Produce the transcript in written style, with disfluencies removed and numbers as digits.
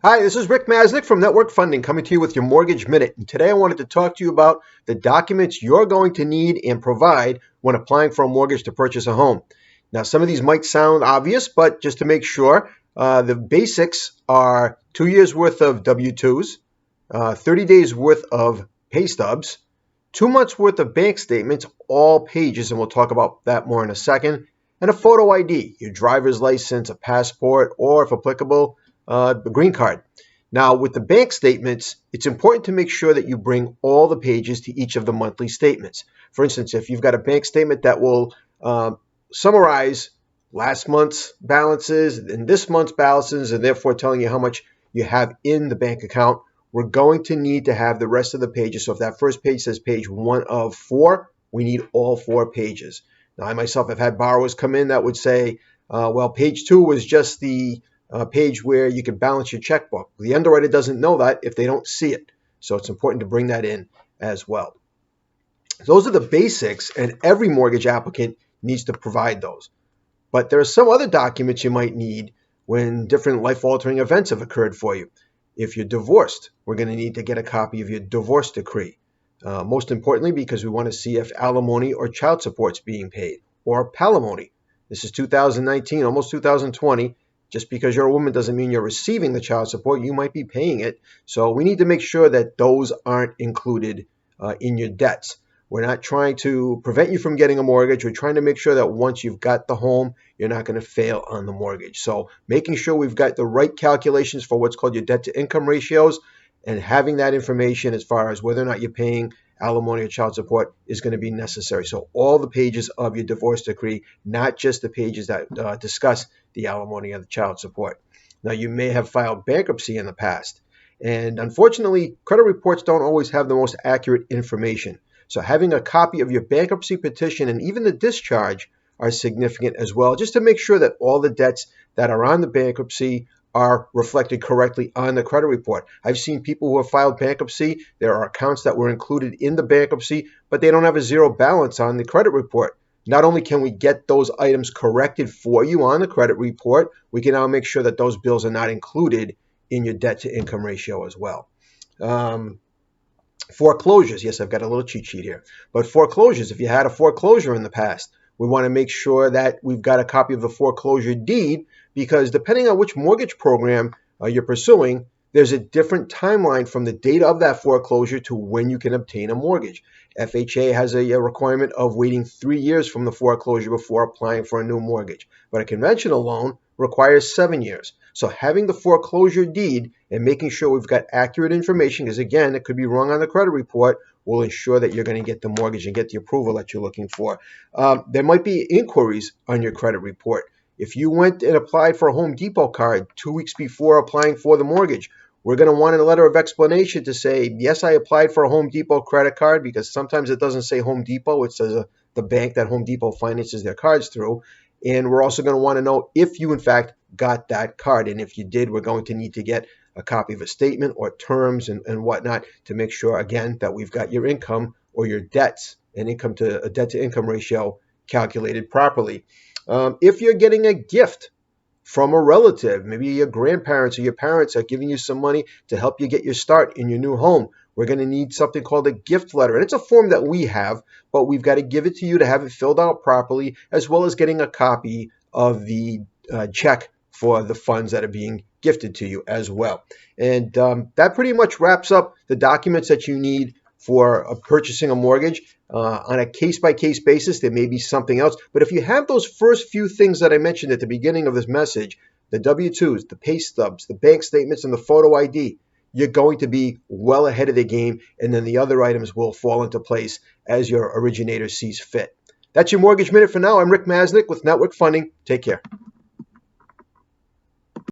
Hi, this is Rick Masnick from Network Funding coming to you with your Mortgage Minute. And today I wanted to talk to you about the documents you're going to need and provide when applying for a mortgage to purchase a home. Now, some of these might sound obvious, but just to make sure, the basics are 2 years worth of W-2s, 30 days worth of pay stubs, 2 months worth of bank statements, all pages, and we'll talk about that more in a second, and a photo ID, your driver's license, a passport, or if applicable, a green card. Now, with the bank statements, it's important to make sure that you bring all the pages to each of the monthly statements. For instance, if you've got a bank statement that will summarize last month's balances and this month's balances, and therefore telling you how much you have in the bank account, we're going to need to have the rest of the pages. So if that first page says page 1 of 4, we need all 4 pages. Now, I myself have had borrowers come in that would say, well, page 2 was just the page where you can balance your checkbook. The underwriter doesn't know that if they don't see it. So it's important to bring that in as well. Those are the basics, and every mortgage applicant needs to provide those. But there are some other documents you might need when different life-altering events have occurred for you. If you're divorced, we're going to need to get a copy of your divorce decree. Most importantly, because we want to see if alimony or child support is being paid, or palimony. This is 2019, almost 2020. Just because you're a woman doesn't mean you're receiving the child support. You might be paying it. So we need to make sure that those aren't included in your debts. We're not trying to prevent you from getting a mortgage. We're trying to make sure that once you've got the home, you're not going to fail on the mortgage. So making sure we've got the right calculations for what's called your debt to income ratios, and having that information as far as whether or not you're paying alimony or child support is going to be necessary. So all the pages of your divorce decree, not just the pages that discuss the alimony or the child support. Now, you may have filed bankruptcy in the past, and unfortunately, credit reports don't always have the most accurate information. So having a copy of your bankruptcy petition and even the discharge are significant as well, just to make sure that all the debts that are on the bankruptcy are reflected correctly on the credit report. I've seen people who have filed bankruptcy. There are accounts that were included in the bankruptcy, but they don't have a zero balance on the credit report. Not only can we get those items corrected for you on the credit report, we can now make sure that those bills are not included in your debt to income ratio as well. Foreclosures. Yes, I've got a little cheat sheet here. But foreclosures, if you had a foreclosure in the past, we want to make sure that we've got a copy of the foreclosure deed, because depending on which mortgage program you're pursuing, there's a different timeline from the date of that foreclosure to when you can obtain a mortgage. FHA has a requirement of waiting 3 years from the foreclosure before applying for a new mortgage. But a conventional loan requires 7 years. So having the foreclosure deed and making sure we've got accurate information, because again, it could be wrong on the credit report, will ensure that you're going to get the mortgage and get the approval that you're looking for. There might be inquiries on your credit report. If you went and applied for a Home Depot card 2 weeks before applying for the mortgage, we're going to want a letter of explanation to say, yes, I applied for a Home Depot credit card, because sometimes it doesn't say Home Depot. It says the bank that Home Depot finances their cards through. And we're also going to want to know if you, in fact, got that card. And if you did, we're going to need to get a copy of a statement or terms and whatnot to make sure, again, that we've got your income or your debts and income to a debt to income ratio calculated properly. If you're getting a gift from a relative, maybe your grandparents or your parents are giving you some money to help you get your start in your new home, we're going to need something called a gift letter. And it's a form that we have, but we've got to give it to you to have it filled out properly, as well as getting a copy of the check for the funds that are being gifted to you as well. And that pretty much wraps up the documents that you need for purchasing a mortgage. On a case-by-case basis, there may be something else. But if you have those first few things that I mentioned at the beginning of this message, the W-2s, the pay stubs, the bank statements, and the photo ID, you're going to be well ahead of the game, and then the other items will fall into place as your originator sees fit. That's your Mortgage Minute for now. I'm Rick Masnick with Network Funding. Take care.